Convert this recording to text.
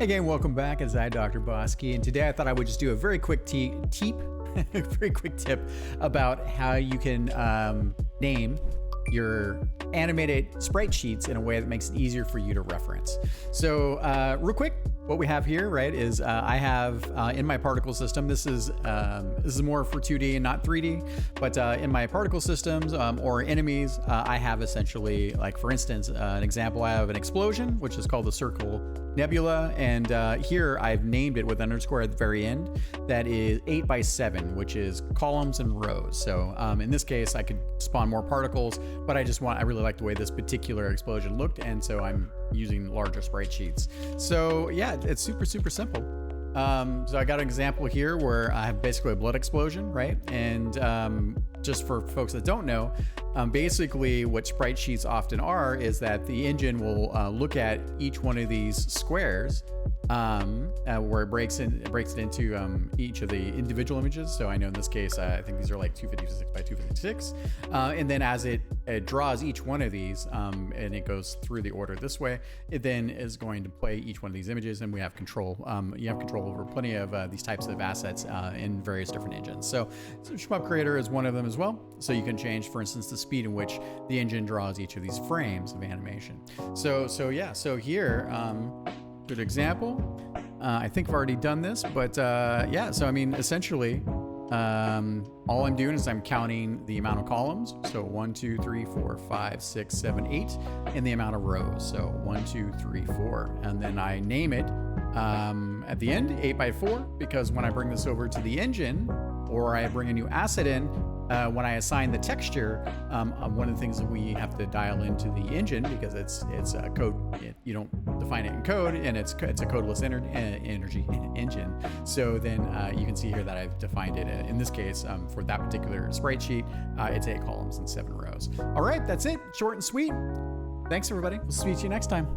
Hey gang, welcome back. It's I, Dr. Bosky, and today I thought I would just do a very quick very quick tip about how you can name your animated sprite sheets in a way that makes it easier for you to reference. So real quick, what we have here, right, is I have in my particle system, this is more for 2D and not 3D, but in my particle systems or enemies, I have essentially, like for instance, an example, I have an explosion, which is called the Circle Nebula, and here I've named it with underscore at the very end. That is 8x7, which is columns and rows. So in this case, I could spawn more particles, but I really like the way this particular explosion looked, and so I'm using larger sprite sheets. So yeah, it's super simple. So I got an example here where I have basically a blood explosion, right? And just for folks that don't know, basically what sprite sheets often are is that the engine will look at each one of these squares where it breaks it into each of the individual images. So I know in this case, I think these are like 256 by 256. And then as it draws each one of these and it goes through the order this way, it then is going to play each one of these images, and we have control. You have control over plenty of these types of assets in various different engines. So Shmup Creator is one of them as well. So you can change, for instance, the speed in which the engine draws each of these frames of animation. So here, good example. I think I've already done this, but yeah, so I mean, essentially, all I'm doing is I'm counting the amount of columns. So 1, 2, 3, 4, 5, 6, 7, 8, and the amount of rows. So 1, 2, 3, 4. And then I name it at the end 8x4, because when I bring this over to the engine or I bring a new asset in, when I assign the texture, one of the things that we have to dial into the engine, because it's a code, you don't define it in code, and it's a codeless energy engine. So then you can see here that I've defined it. In this case, for that particular sprite sheet, it's 8 columns and 7 rows. All right, that's it. Short and sweet. Thanks, everybody. We'll speak to you next time.